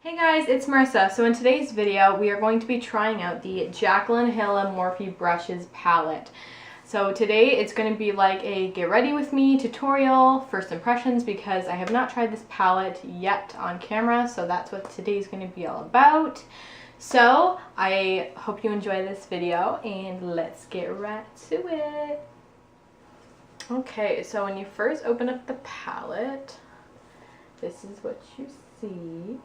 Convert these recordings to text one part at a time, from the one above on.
Hey guys, it's Marissa. So in today's video, we are going to be trying out the Jaclyn Morphe Brushes palette. So today it's going to be like a get ready with me tutorial, first impressions, because I have not tried this palette yet on camera, so that's what today's going to be all about. So I hope you enjoy this video and let's get right to it. Okay, so when you first open up the palette, this is what you see.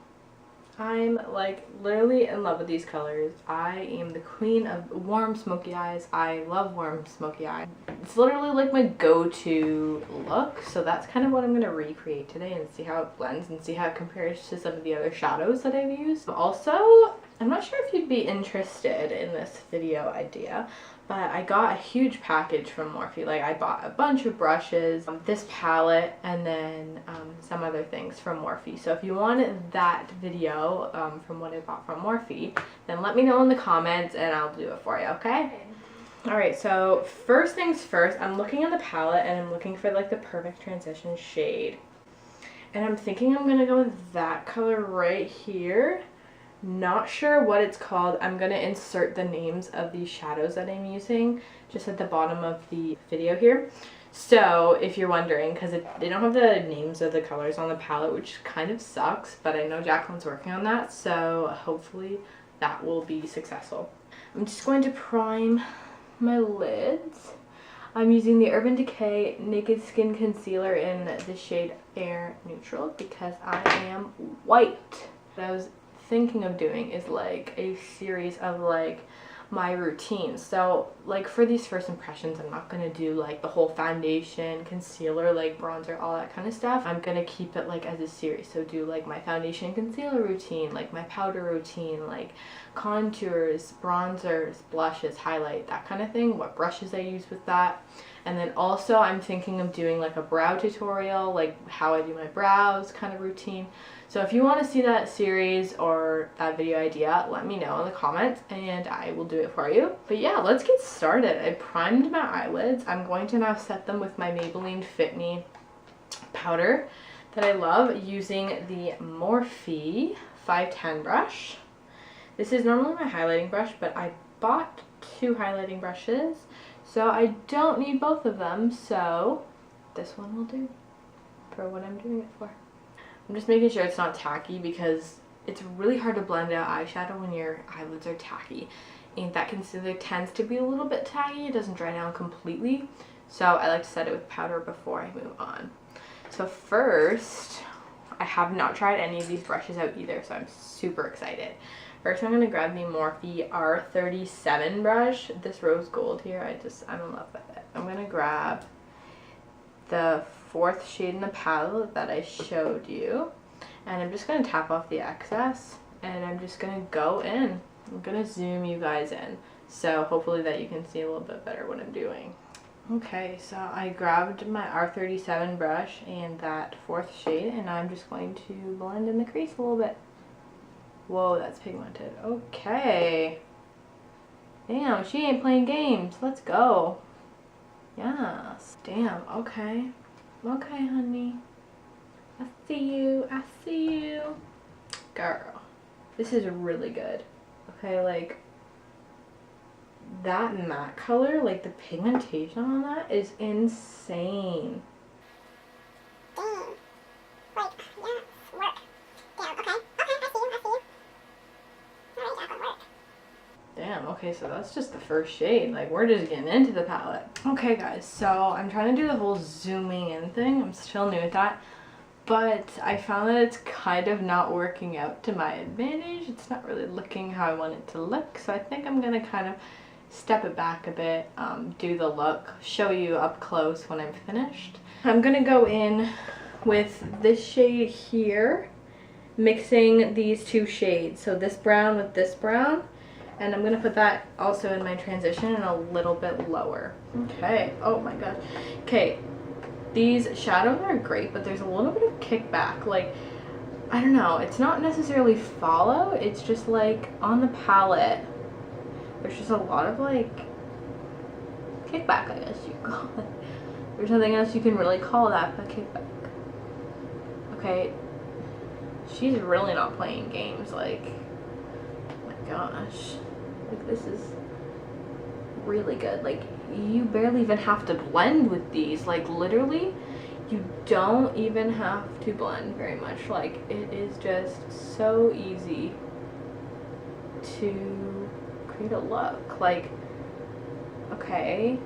I'm like literally in love with these colors. I am the queen of warm smoky eyes. I love warm smoky eyes. It's literally like my go-to look, so that's kind of what I'm going to recreate today and see how it blends and see how it compares to some of the other shadows that I've used. Also, I'm not sure if you'd be interested in this video idea, but I got a huge package from Morphe. Like, I bought a bunch of brushes, this palette, and then some other things from Morphe. So if you wanted that video from what I bought from Morphe, then let me know in the comments and I'll do it for you, okay? Alright, so first things first, I'm looking at the palette and I'm looking for like the perfect transition shade. And I'm thinking I'm going to go with that color right here. Not sure what it's called. I'm going to insert the names of these shadows that I'm using just at the bottom of the video here. So if you're wondering, because they don't have the names of the colors on the palette, which kind of sucks, but I know Jaclyn's working on that, so hopefully that will be successful. I'm just going to prime my lids. I'm using the Urban Decay Naked Skin Concealer in the shade Air Neutral because I am white. What I was thinking of doing is like a series of like my routines. So like for these first impressions, I'm not going to do like the whole foundation, concealer, like bronzer, all that kind of stuff. I'm going to keep it like as a series. So do like my foundation and concealer routine, like my powder routine, like contours, bronzers, blushes, highlight, that kind of thing, what brushes I use with that. And then also I'm thinking of doing like a brow tutorial, like how I do my brows kind of routine. So if you want to see that series or that video idea, let me know in the comments and I will do it for you. But yeah, let's get started. I primed my eyelids. I'm going to now set them with my Maybelline Fit Me powder that I love, using the Morphe 510 brush. This is normally my highlighting brush, but I bought two highlighting brushes, so I don't need both of them, so this one will do for what I'm doing it for. I'm just making sure it's not tacky because it's really hard to blend out eyeshadow when your eyelids are tacky. And that concealer tends to be a little bit tacky. It doesn't dry down completely. So I like to set it with powder before I move on. So first, I have not tried any of these brushes out either, so I'm super excited. First, I'm going to grab the Morphe R37 brush. This rose gold here, I'm in love with it. I'm going to grab the fourth shade in the palette that I showed you, and I'm just going to tap off the excess and I'm just going to go in. I'm going to zoom you guys in, so hopefully that you can see a little bit better what I'm doing. Okay, so I grabbed my R37 brush and that fourth shade, and I'm just going to blend in the crease a little bit. Whoa, that's pigmented. Okay. Damn, she ain't playing games. Let's go. Yes. Damn, okay. Okay, honey. I see you. I see you. Girl. This is really good. Okay, like, that matte color, like the pigmentation on that is insane. Damn. Like, yes, work. Damn, okay. Okay, I see you. Alright, Jaclyn, work. Damn, okay, so that's just the first shade. Like, we're just getting into the palette. Okay, guys, so I'm trying to do the whole zooming in thing. I'm still new at that. But I found that it's kind of not working out to my advantage. It's not really looking how I want it to look. So I think I'm going to kind of step it back a bit, do the look, show you up close when I'm finished. I'm going to go in with this shade here, mixing these two shades. So this brown with this brown. And I'm going to put that also in my transition and a little bit lower. Okay. Oh my gosh. Okay. These shadows are great, but there's a little bit of kickback. Like, I don't know. It's not necessarily follow. It's just like on the palette, there's just a lot of like kickback, I guess you call it. There's nothing else you can really call that but kickback. Okay. she's really not playing games. Like, oh my gosh, like this is really good. Like, you barely even have to blend with these. Like, literally you don't even have to blend very much. Like, it is just so easy to create a look. Like, okay,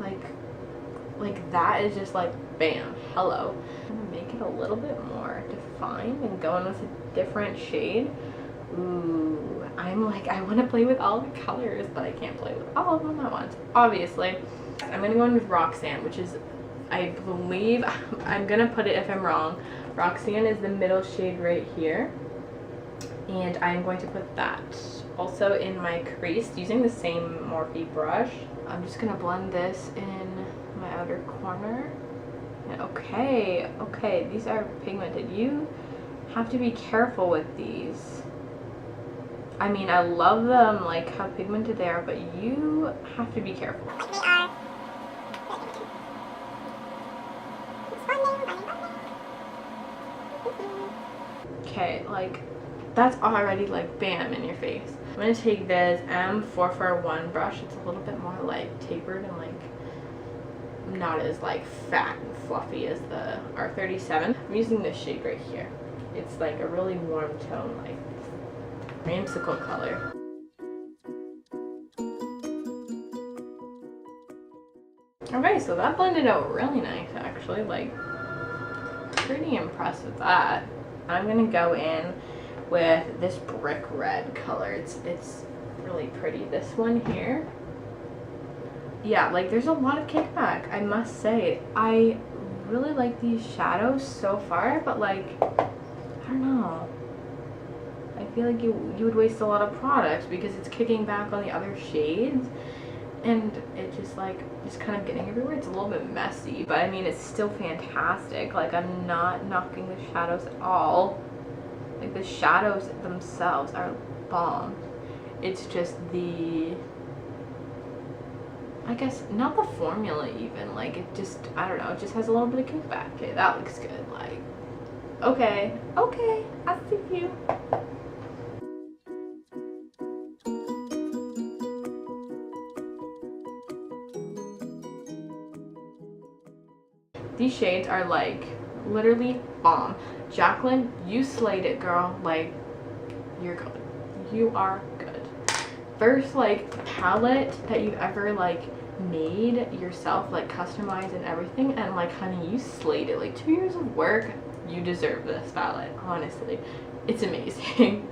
like that is just like bam, hello. I'm gonna make it a little bit more defined and go in with a different shade. Ooh, I'm like, I want to play with all the colors, but I can't play with all of them at once, obviously. I'm gonna go in with Roxanne, which is, I believe, I'm gonna put it if I'm wrong, Roxanne is the middle shade right here, and I'm going to put that also in my crease using the same Morphe brush. I'm just gonna blend this in my outer corner. And okay, these are pigmented. You have to be careful with these. I mean, I love them, like how pigmented they are, but you have to be careful. They are. Okay, like that's already like bam in your face. I'm gonna take this M441 brush. It's a little bit more like tapered and like not as like fat and fluffy as the R37. I'm using this shade right here. It's like a really warm tone, like creamsicle color. Okay, so that blended out really nice actually. Like, pretty impressed with that. I'm gonna go in with this brick red color. It's really pretty. This one here. Yeah, like there's a lot of kickback, I must say. I really like these shadows so far, but like, I don't know. I feel like you would waste a lot of products because it's kicking back on the other shades, and it just like kind of getting everywhere. It's a little bit messy, but I mean it's still fantastic. Like, I'm not knocking the shadows at all. Like, the shadows themselves are bomb. It's just the, I guess not the formula even, like it just, I don't know, it just has a little bit of kickback. Okay, that looks good. Like, okay, I see you. These shades are like literally bomb. Jaclyn, you slayed it, girl. Like, you're good. You are good. First like palette that you've ever like made yourself, like customized and everything, and like, honey, you slayed it. Like, 2 years of work, you deserve this palette. Honestly, it's amazing.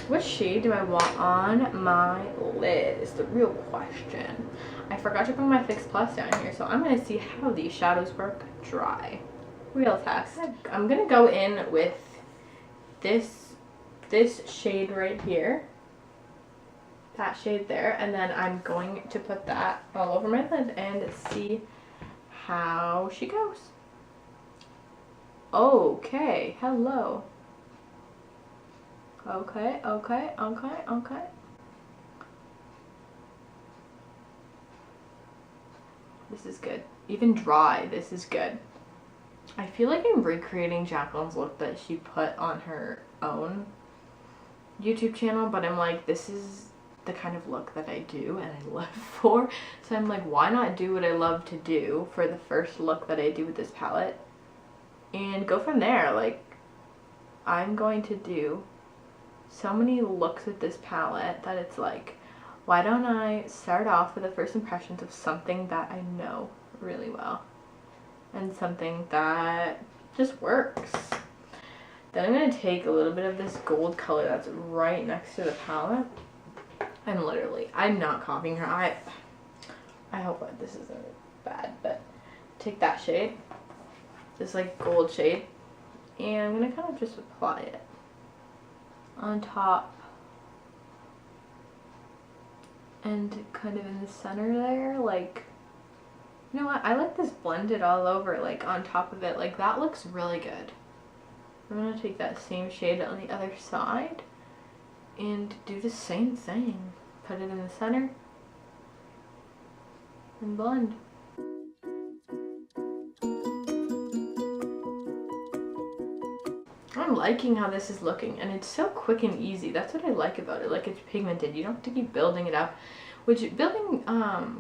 What shade do I want on my lid is the real question. I forgot to bring my Fix Plus down here, so I'm gonna see how these shadows work dry. Real test. I'm gonna go in with this shade right here, that shade there, and then I'm going to put that all over my lid and see how she goes. Okay, hello. Okay. This is good. Even dry, this is good. I feel like I'm recreating Jaclyn's look that she put on her own YouTube channel, but I'm like, this is the kind of look that I do and I live for. So I'm like, why not do what I love to do for the first look that I do with this palette and go from there. Like, I'm going to do so many looks with this palette that it's like, why don't I start off with the first impressions of something that I know really well and something that just works. Then I'm going to take a little bit of this gold color that's right next to the palette. And literally, I'm not copying her. I hope that this isn't bad, but take that shade, this like gold shade, and I'm going to kind of just apply it on top and kind of in the center there. Like, you know what, I like this blended all over, like on top of it. Like, that looks really good. I'm gonna take that same shade on the other side and do the same thing. Put it in the center and blend. I'm liking how this is looking, and it's so quick and easy. That's what I like about it. Like, it's pigmented. You don't have to keep building it up, which building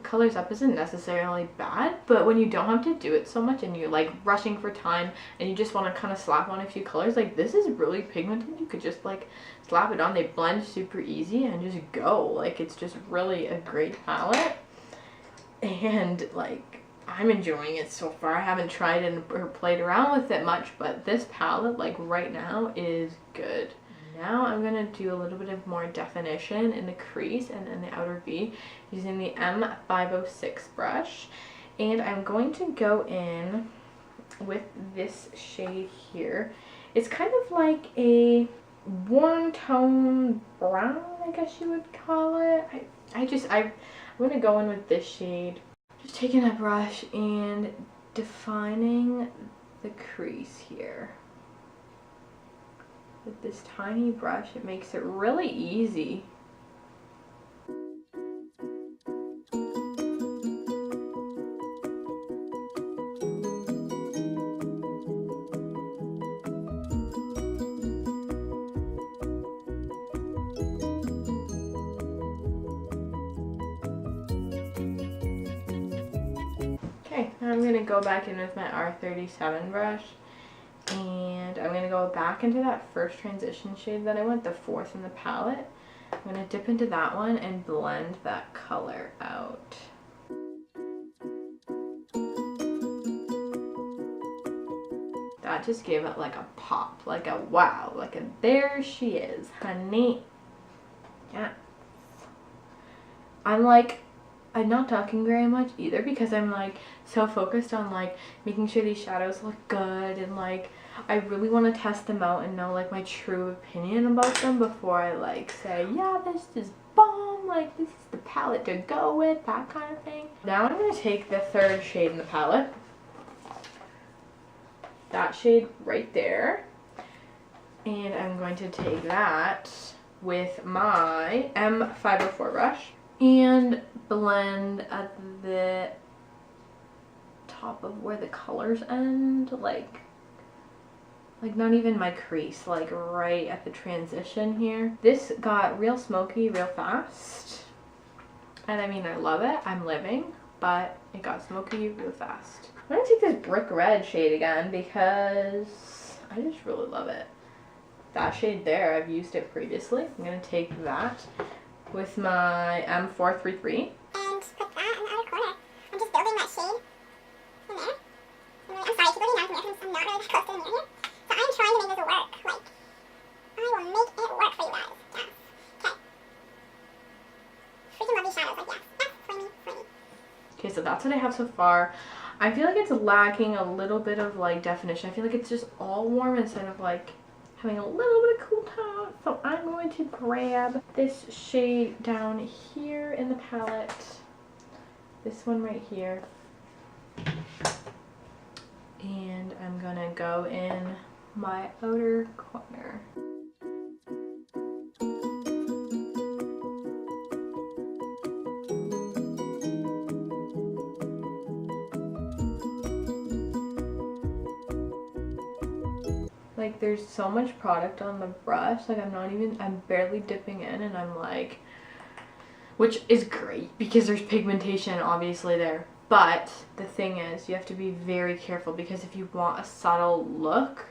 colors up isn't necessarily bad, but when you don't have to do it so much and you're like rushing for time and you just want to kind of slap on a few colors, like this is really pigmented. You could just like slap it on. They blend super easy and just go. Like, it's just really a great palette, and like I'm enjoying it so far. I haven't tried it or played around with it much, but this palette, like right now, is good. Now I'm going to do a little bit of more definition in the crease and in the outer V using the M506 brush. And I'm going to go in with this shade here. It's kind of like a warm tone brown, I guess you would call it. I'm going to go in with this shade. Just taking a brush and defining the crease here. With this tiny brush, it makes it really easy. Okay, now I'm going to go back in with my R37 brush, and I'm going to go back into that first transition shade that I went, the fourth in the palette. I'm going to dip into that one and blend that color out. That just gave it like a pop, like a wow, like a there she is, honey. Yeah. I'm not talking very much either because I'm like so focused on like making sure these shadows look good, and like I really want to test them out and know like my true opinion about them before I like say, yeah, this is bomb, like this is the palette to go with, that kind of thing. Now I'm going to take the third shade in the palette, that shade right there, and I'm going to take that with my M504 brush and blend at the top of where the colors end, like not even my crease, like right at the transition here. This got real smoky real fast, and I mean, I love it, I'm living, but it got smoky real fast. I'm gonna take this brick red shade again because I just really love it. That shade there, I've used it previously. I'm gonna take that with my M433. And put that in the outer corner. I'm just building that shade in there. I'm sorry, people didn't know from there because I'm not really that close to the mirror here. So I'm trying to make this work. Like, I will make it work for you guys. Yes. Okay. Freaking love these shadows. Like, yes. Yes. Flamey. Flamey. Okay, so that's what I have so far. I feel like it's lacking a little bit of like definition. I feel like it's just all warm instead of like having a little bit of cool tone. So I'm going to grab this shade down here in the palette, this one right here, and I'm gonna go in my outer corner. Like, there's so much product on the brush, like I'm barely dipping in, and I'm like, which is great because there's pigmentation obviously there, but the thing is you have to be very careful because if you want a subtle look,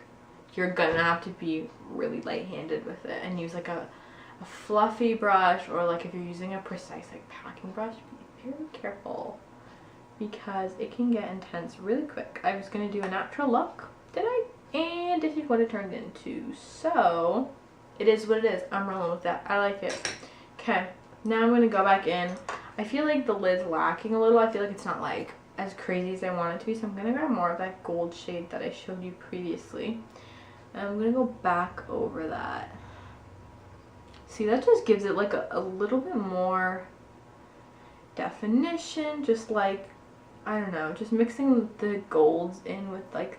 you're gonna have to be really light-handed with it and use like a fluffy brush, or like if you're using a precise like packing brush, be very careful because it can get intense really quick. I was gonna do a natural look, did I? And this is what it turned into. So it is what it is. I'm rolling with that. I like it. Okay, now I'm going to go back in. I feel like the lid's lacking a little. I feel like it's not like as crazy as I want it to be. So I'm going to grab more of that gold shade that I showed you previously. And I'm going to go back over that. See, that just gives it like a little bit more definition. Just like, I don't know, just mixing the golds in with like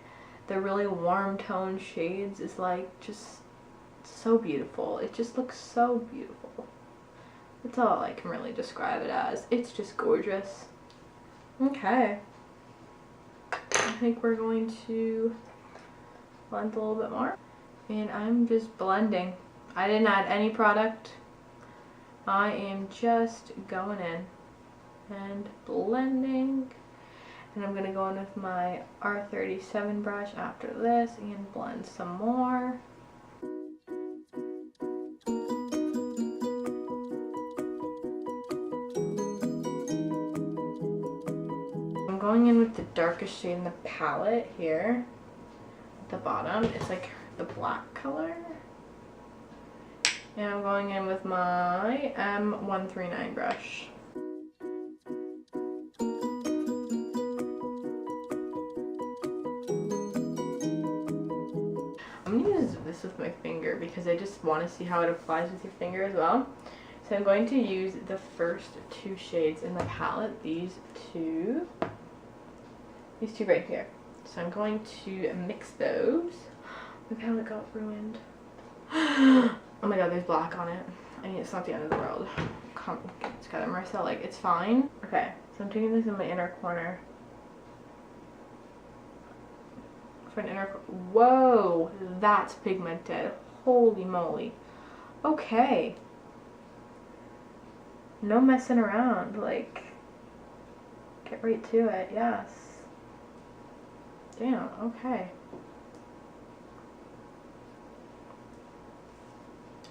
the really warm tone shades is like just so beautiful. It just looks so beautiful. That's all I can really describe it as. It's just gorgeous. Okay. I think we're going to blend a little bit more. And I'm just blending. I didn't add any product. I am just going in and blending. And I'm going to go in with my R37 brush after this and blend some more. I'm going in with the darkest shade in the palette here at the bottom. It's like the black color. And I'm going in with my M139 brush. I'm going to use this with my finger because I just want to see how it applies with your finger as well. So I'm going to use the first two shades in the palette, these two right here. So I'm going to mix those. My palette got ruined. Oh my god, there's black on it. I mean, it's not the end of the world. Come get it together, Marcel. Like, it's fine. Okay, so I'm taking this in my inner corner. For an inner. Whoa, that's pigmented. Holy moly. Okay. No messing around. Like, get right to it. Yes. Damn. Okay.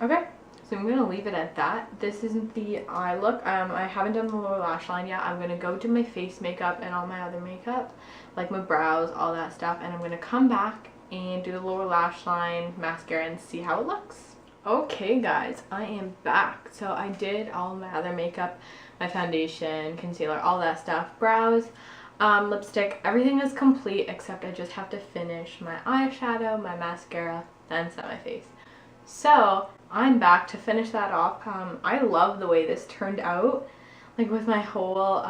Okay. So I'm gonna leave it at that. This isn't the eye look. I haven't done the lower lash line yet. I'm gonna go do my face makeup and all my other makeup, like my brows, all that stuff, and I'm gonna come back and do the lower lash line, mascara, and see how it looks. Okay guys, I am back. So I did all my other makeup, my foundation, concealer, all that stuff, brows, lipstick, everything is complete except I just have to finish my eyeshadow, my mascara, then set my face. So I'm back to finish that off. I love the way this turned out, like with my whole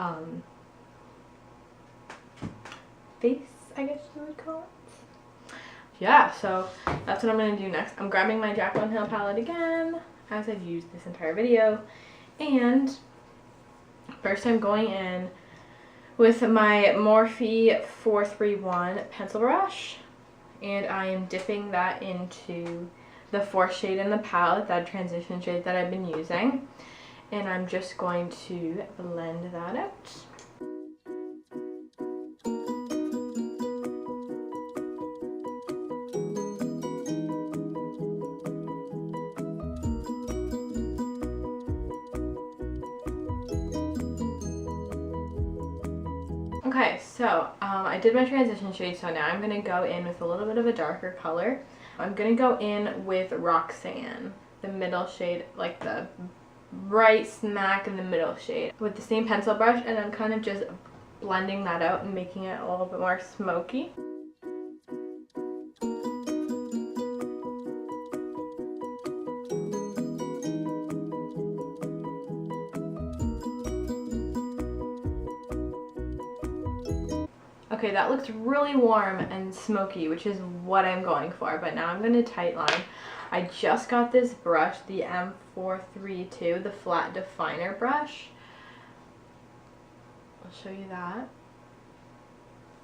face, I guess you would call it. Yeah, so that's what I'm going to do next. I'm grabbing my Jaclyn Hill palette again, as I've used this entire video. And first I'm going in with my Morphe 431 pencil brush. And I am dipping that into the fourth shade in the palette, that transition shade that I've been using. And I'm just going to blend that out. Okay, so I did my transition shade, so now I'm going to go in with a little bit of a darker color. I'm going to go in with Roxanne, the middle shade, like the right smack in the middle shade, with the same pencil brush, and I'm kind of just blending that out and making it a little bit more smoky. Okay, that looks really warm and smoky, which is what I'm going for, but now I'm going to tightline. I just got this brush, the M432, the flat definer brush. I'll show you that.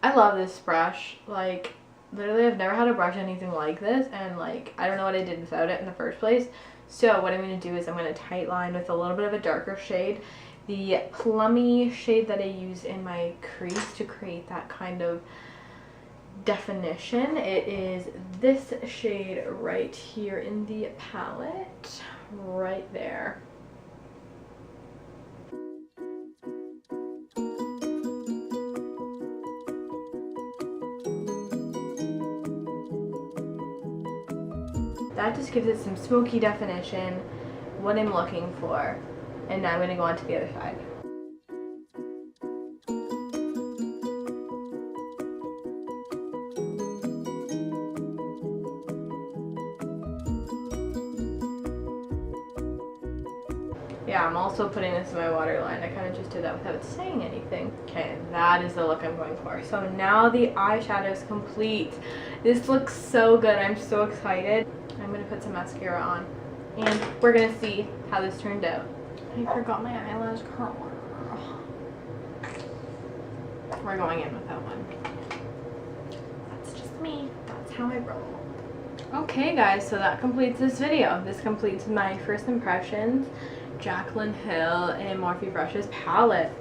I love this brush. Like, literally I've never had a brush anything like this, and like, I don't know what I did without it in the first place. So what I'm going to do is I'm going to tightline with a little bit of a darker shade. The plummy shade that I use in my crease to create that kind of definition. It is this shade right here in the palette, right there. That just gives it some smoky definition, what I'm looking for. And now I'm going to go on to the other side. Yeah, I'm also putting this in my waterline. I kind of just did that without saying anything. Okay, that is the look I'm going for. So now the eyeshadow is complete. This looks so good. I'm so excited. I'm going to put some mascara on. And we're going to see how this turned out. I forgot my eyelash curler. We're going in with that one. That's just me. That's how I roll. Okay guys, so that completes this video. This completes my first impressions, Jaclyn Hill and Morphe Brushes palette.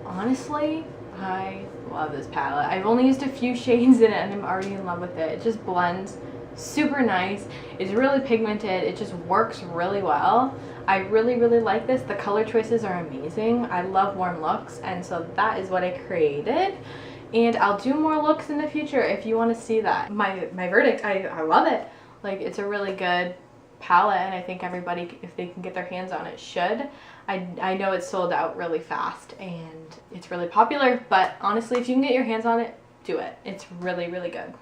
Honestly, I love this palette. I've only used a few shades in it and I'm already in love with it. It just blends super nice. It's really pigmented. It just works really well. I really like this. The color choices are amazing. I love warm looks, and so that is what I created. And I'll do more looks in the future if you want to see that. My verdict, I love it. Like, it's a really good palette, and I think everybody, if they can get their hands on it, should. I know it's sold out really fast and it's really popular, but honestly, if you can get your hands on it, do it. It's really good.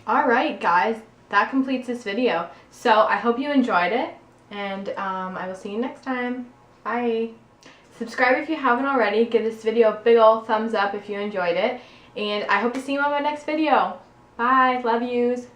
Alright guys, that completes this video. So I hope you enjoyed it, and I will see you next time. Bye. Subscribe if you haven't already. Give this video a big ol' thumbs up if you enjoyed it. And I hope to see you on my next video. Bye. Love yous.